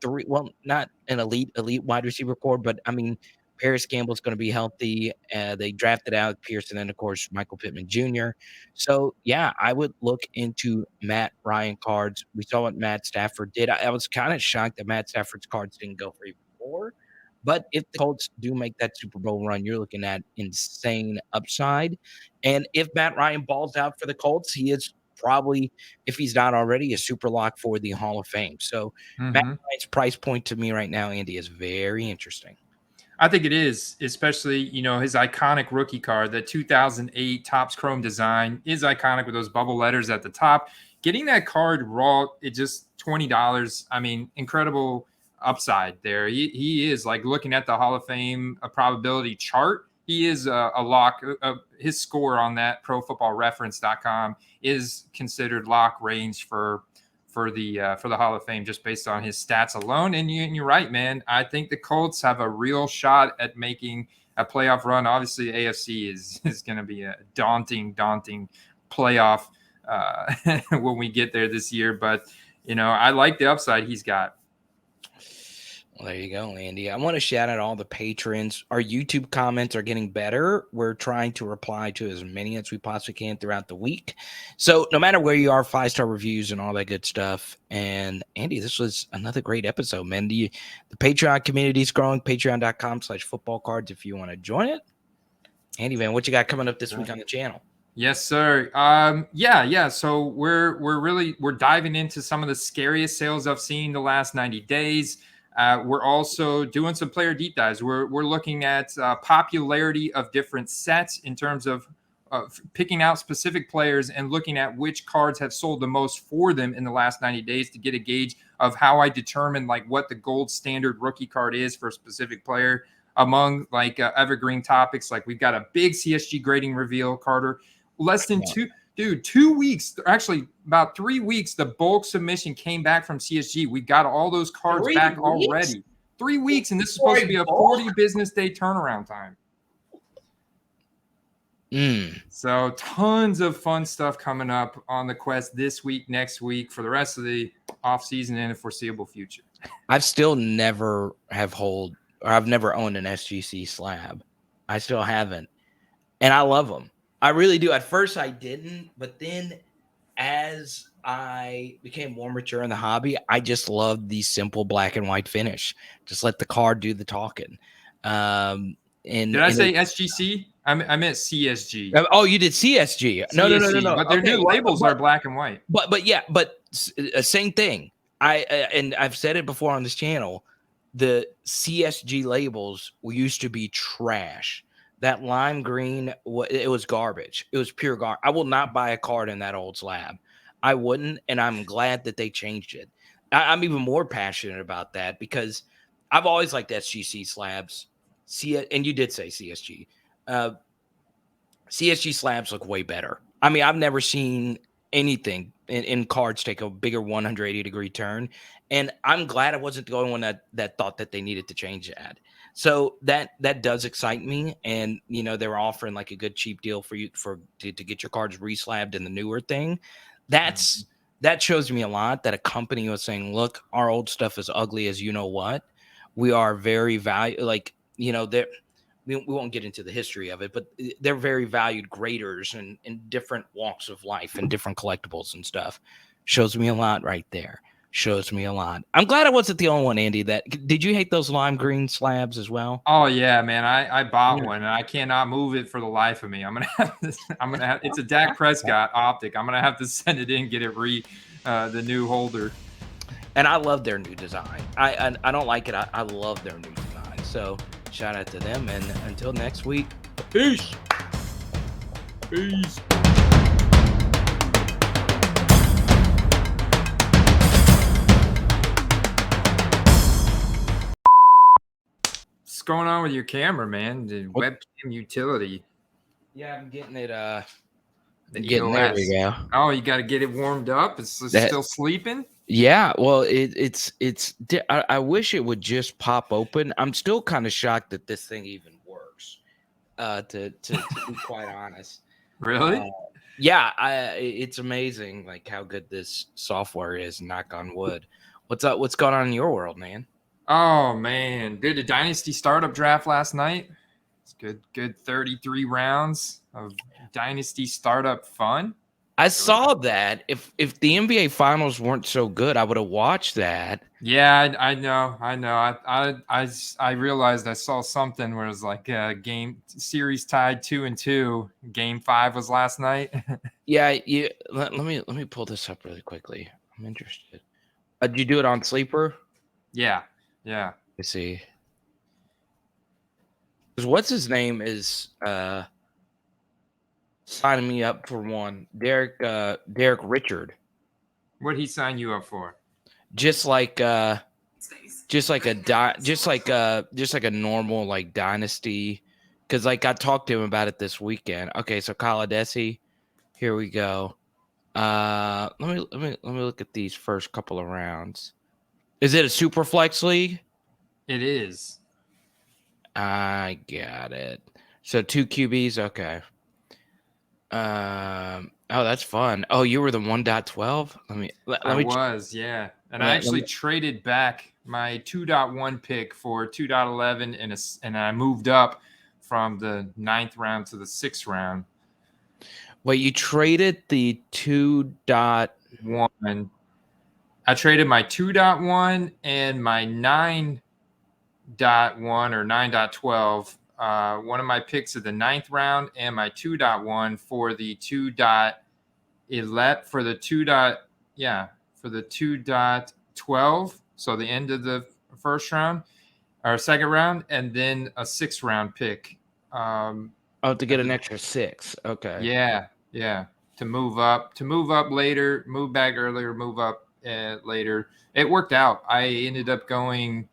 3, well, not an elite wide receiver core, but I mean, Paris Campbell's gonna be healthy. They drafted out Pearson and, of course, Michael Pittman Jr. So, yeah, I would look into Matt Ryan cards. We saw what Matt Stafford did. I was kinda shocked that Matt Stafford's cards didn't go for even more, but if the Colts do make that Super Bowl run, you're looking at insane upside, and if Matt Ryan balls out for the Colts, he is probably, if he's not already, a super lock for the Hall of Fame. So, Matt Mm-hmm. Ryan's price point to me right now, Andy, is very interesting. I think it is, especially, his iconic rookie card, the 2008 Topps Chrome design is iconic with those bubble letters at the top. Getting that card raw, it just $20. I mean, incredible upside there. He is, like, looking at the Hall of Fame probability chart. He is a lock. His score on that ProFootballReference.com is considered lock range for the Hall of Fame just based on his stats alone. And you're right, man. I think the Colts have a real shot at making a playoff run. Obviously, AFC is going to be a daunting playoff when we get there this year. But I like the upside he's got. Well, there you go, Andy. I want to shout out all the patrons. Our YouTube comments are getting better. We're trying to reply to as many as we possibly can throughout the week. So no matter where you are, 5-star reviews and all that good stuff. And Andy, this was another great episode, man. The Patreon community is growing. Patreon.com/footballcards if you want to join it. Andy, man, what you got coming up this week on the channel? Yes, sir. Yeah. So we're diving into some of the scariest sales I've seen the last 90 days. We're also doing some player deep dives. We're looking at popularity of different sets in terms of picking out specific players and looking at which cards have sold the most for them in the last 90 days to get a gauge of how I determine like what the gold standard rookie card is for a specific player. Among like evergreen topics, like we've got a big CSG grading reveal, Carter. Less than 2 weeks, actually about 3 weeks, the bulk submission came back from CSG. We got all those cards back already. 3 weeks, and this is supposed to be a 40 business day turnaround time. So tons of fun stuff coming up on the Quest this week, next week, for the rest of the off season and the foreseeable future. I've still never I've never owned an SGC slab. I still haven't. And I love them. I really do. At first I didn't, but then as I became more mature in the hobby, I just loved the simple black and white finish. Just let the card do the talking. And did I say SGC? I meant CSG. Oh, you did CSG. CSG, No. But their new labels are black and white. But same thing. And I've said it before on this channel. The CSG labels used to be trash. That lime green, it was garbage. It was pure garbage. I will not buy a card in that old slab. I wouldn't, and I'm glad that they changed it. I'm even more passionate about that because I've always liked SGC slabs. And you did say CSG. CSG slabs look way better. I mean, I've never seen anything in cards take a bigger 180-degree turn, and I'm glad I wasn't the only one that thought that they needed to change that. So that does excite me, and they were offering like a good cheap deal for you to get your cards reslabbed in the newer thing. That shows me a lot that a company was saying, look, our old stuff is ugly as you know what. We are very they're we won't get into the history of it, but they're very valued graders in different walks of life and different collectibles and stuff. Shows me a lot right there. Shows me a lot. I'm glad I wasn't the only one, Andy. Did you hate those lime green slabs as well? Oh yeah, man. I bought one and I cannot move it for the life of me. I'm gonna have this. It's a Dak Prescott optic. I'm gonna have to send it in, get it the new holder. And I love their new design. I don't like it. I love their new design. So shout out to them. And until next week, peace. Peace. What's going on with your camera, man? The webcam utility. Yeah, I'm getting it. There we go. Oh, you got to get it warmed up. It's still sleeping. Yeah, well, it's. I wish it would just pop open. I'm still kind of shocked that this thing even works. To be quite honest. Really? Yeah, it's amazing, like how good this software is. Knock on wood. What's up? What's going on in your world, man? Oh man, did a Dynasty startup draft last night. It's good 33 rounds of Dynasty startup fun. I saw that. If the NBA Finals weren't so good, I would have watched that. Yeah, I know. I realized I saw something where it was like game series tied 2-2. Game 5 was last night. Yeah, let me pull this up really quickly. I'm interested. Did you do it on Sleeper? Yeah. Let's see. Because what's his name is signing me up for one. Derek Richard. What'd he sign you up for? Just like a normal like dynasty. Because like I talked to him about it this weekend. Okay, so Dyntasy. Here we go. Let me look at these first couple of rounds. Is it a super flex league? It is. I got it. So 2 QBs, okay. Oh, that's fun. Oh, you were the 1.12? Yeah. And I actually traded back my 2.1 pick for 2.11 and I moved up from the 9th round to the 6th round. Wait, you traded the 2.1. I traded my 2.1 and my 9.1 or 9.12. One of my picks of the 9th round and my 2.1 for the 2.11 for the 2.12. So the end of the first round or second round, and then a 6th round pick. To get an extra 6. Okay. Yeah. To move up later, move back earlier, move up later. It worked out. I ended up going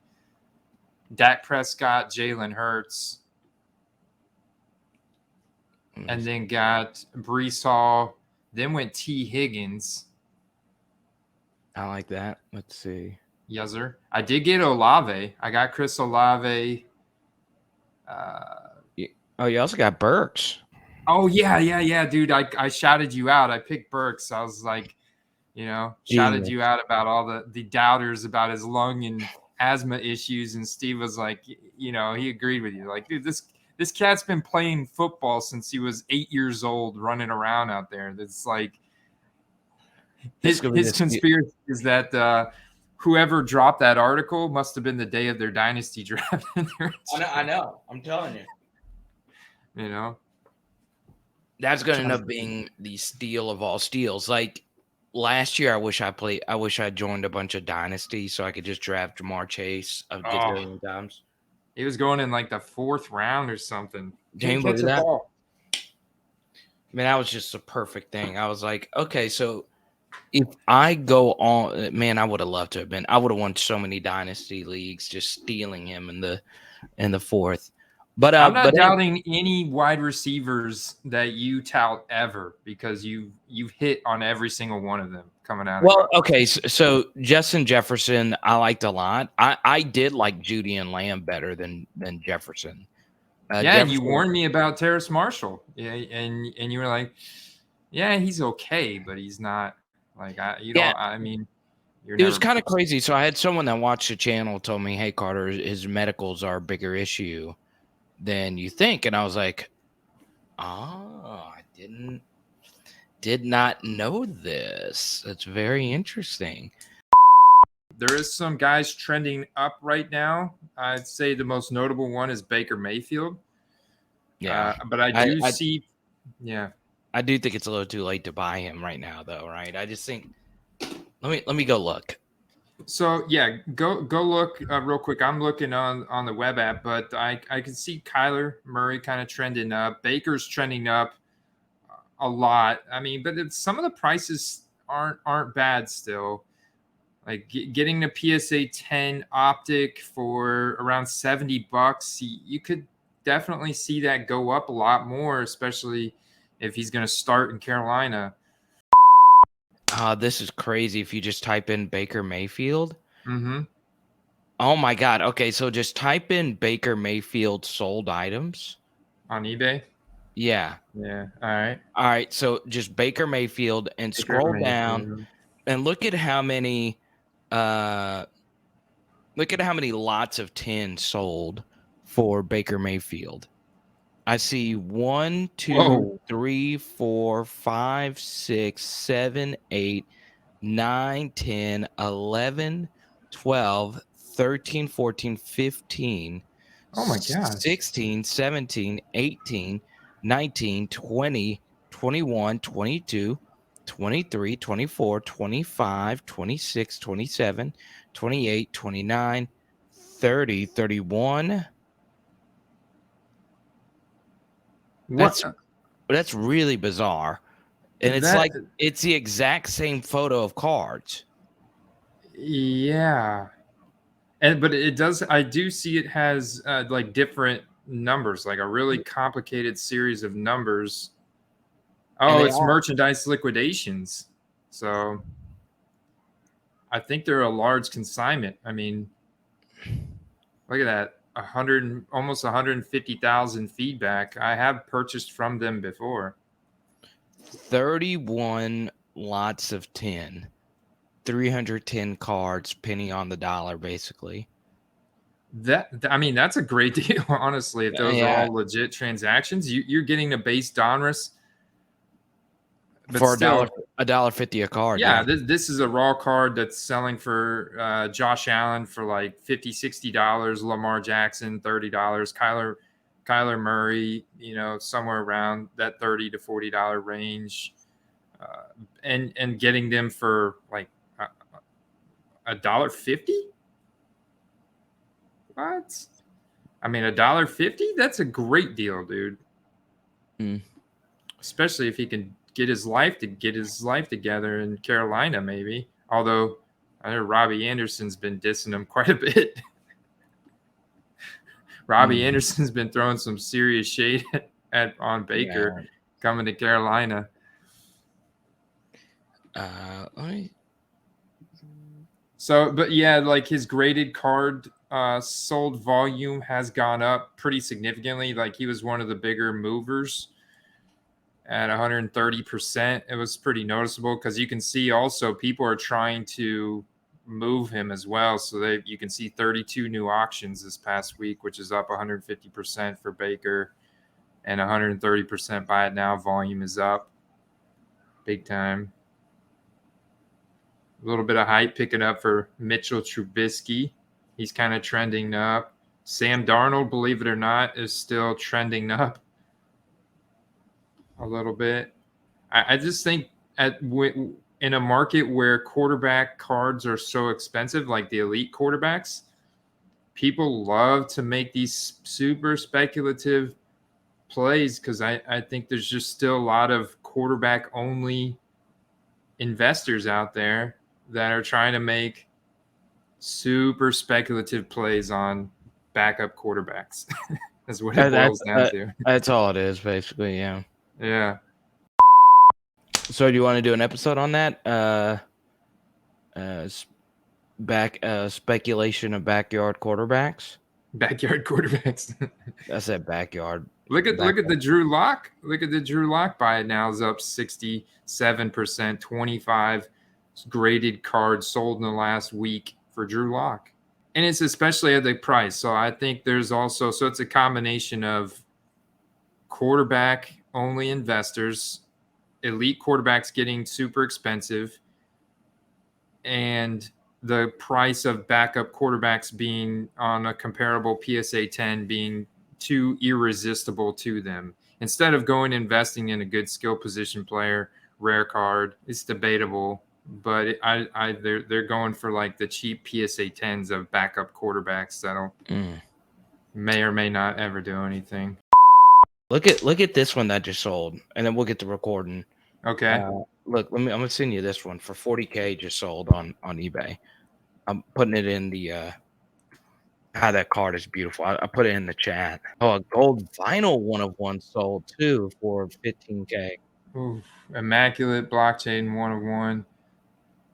Dak Prescott, Jalen Hurts, and then got Breece Hall. Then went T. Higgins. I like that. Let's see. Yes, sir. I did get Olave. I got Chris Olave. You also got Burks. Oh, yeah, dude. I shouted you out. I picked Burks. I was like, shouted you out about all the doubters about his lung and asthma issues. And Steve was like, he agreed with you. Like, dude, this cat's been playing football since he was 8 years old, running around out there. That's like his conspiracy is that whoever dropped that article must have been the day of their dynasty draft. I know. I'm telling you. That's going to end up being the steal of all steals. Like last year, I wish I joined a bunch of dynasties so I could just draft Jamar Chase a gazillion times. He was going in like the 4th round or something. Can you believe that? Man, that was just a perfect thing. I was like, okay, so if I go on, man, I would have loved to have been. I would have won so many dynasty leagues just stealing him in the 4th. But I'm not doubting any wide receivers that you tout ever because you've hit on every single one of them. coming out. Well, okay, so Justin Jefferson, I liked a lot. I did like Judy and Lamb better than Jefferson. Yeah, and you Jefferson, warned me about Terrace Marshall. Yeah, and you were like, yeah, he's okay, but he's not like yeah, I mean, you're it was never. kind of crazy. So I had someone that watched the channel told me, "Hey Carter, his medicals are a bigger issue than you think," and I was like, "Oh, I did not know this. That's very interesting." There is some guys trending up right now. I'd say the most notable one is Baker Mayfield. Yeah, But I do see, yeah. I do think it's a little too late to buy him right now, though, right? I just think let me go look. So yeah, go look real quick. I'm looking on the web app, but I can see Kyler Murray kind of trending up. Baker's trending up a lot. I mean, but some of the prices aren't bad still. Like getting the PSA 10 optic for around $70, you could definitely see that go up a lot more, especially if he's going to start in Carolina. This is crazy. If you just type in Baker Mayfield. Mm-hmm. Oh my God. Okay, so just type in Baker Mayfield sold items On eBay. Yeah. Yeah. All right. All right. So just Baker Mayfield and Baker scroll down Mayfield. and look at how many lots of 10 sold for Baker Mayfield. I see 1, 2, Whoa. 3, 4, 5, 6, 7, 8, 9, 10, 11, 12, 13, 14, 15, Oh my gosh. 16, 17, 18, 19, 20, 21, 22, 23, 24, 25, 26, 27, 28, 29, 30, 31. What? That's really bizarre. And it's like it's the exact same photo of cards. Yeah. But it does. I do see it has like different numbers, like a really complicated series of numbers. Oh, it's merchandise liquidations. So I think they're a large consignment. I mean, look at that. Almost 150,000 feedback. I have purchased from them before. 31 lots of 10. 310 cards, penny on the dollar, basically. I mean, that's a great deal, honestly. If those are all legit transactions, you're getting a base Donruss, but for still $1.50 a card. Yeah, this is a raw card that's selling for Josh Allen for like $50-$60, Lamar Jackson $30, Kyler Murray, somewhere around that $30 to $40 range, and getting them for like $1.50. What? I mean, $1.50? That's a great deal, dude. Especially if he can get his life together in Carolina, maybe. Although I know Robbie Anderson's been dissing him quite a bit. Robbie Anderson's been throwing some serious shade on Baker coming to Carolina. So, but yeah, like his graded card sold volume has gone up pretty significantly. Like he was one of the bigger movers at 130%. It was pretty noticeable because you can see also people are trying to move him as well. So you can see 32 new auctions this past week, which is up 150% for Baker, and 130% buy it now volume is up big time. A little bit of hype picking up for Mitchell Trubisky. He's kind of trending up. Sam Darnold, believe it or not, is still trending up a little bit. I just think in a market where quarterback cards are so expensive, like the elite quarterbacks, people love to make these super speculative plays because I think there's just still a lot of quarterback-only investors out there that are trying to make super speculative plays on backup quarterbacks. That's what it boils down to. That's all it is, basically. Yeah. Yeah. So do you want to do an episode on that? Speculation of backyard quarterbacks. Backyard quarterbacks. I said backyard. Look at Backyard. the Drew Lock. Look at the Drew Lock buy. Now is up 67%. 25 graded cards sold in the last week for Drew Lock, and it's especially at the price. So I think there's also it's a combination of quarterback only investors, elite quarterbacks getting super expensive, and the price of backup quarterbacks being on a comparable PSA 10 being too irresistible to them. Instead of going investing in a good skill position player, rare card, it's debatable, but they're going for like the cheap PSA 10s of backup quarterbacks that'll may or may not ever do anything. Look at this one that just sold, and then we'll get to recording. Okay. Look, I'm gonna send you this one for $40K. Just sold on eBay. I'm putting it in the that card is beautiful. I put it in the chat. Oh, a gold vinyl 1 of 1 sold too for $15K. Ooh, immaculate blockchain 1 of 1.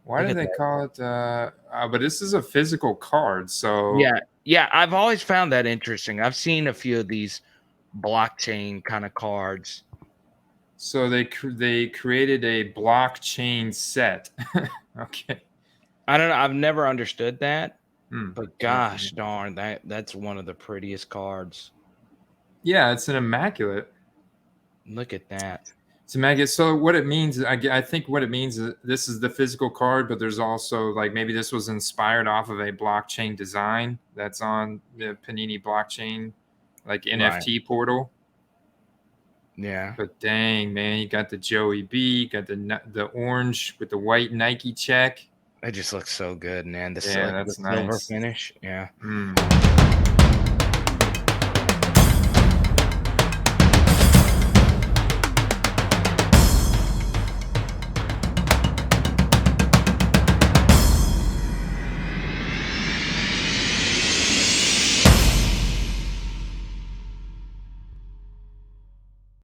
Why Look do at they that. call it? But this is a physical card, so Yeah. I've always found that interesting. I've seen a few of these blockchain kind of cards. So they created a blockchain set. Okay. I don't know. I've never understood that, Hmm. but gosh darn, that's one of the prettiest cards. Yeah, it's an immaculate. Look at that. It's immaculate. So what it means, I think what it means is this is the physical card, but there's also like maybe this was inspired off of a blockchain design that's on the Panini blockchain, like NFT portal. Yeah. But dang, man, you got the Joey B, got the orange with the white Nike check. It just looks so good, man. That's the silver nice. finish. Yeah.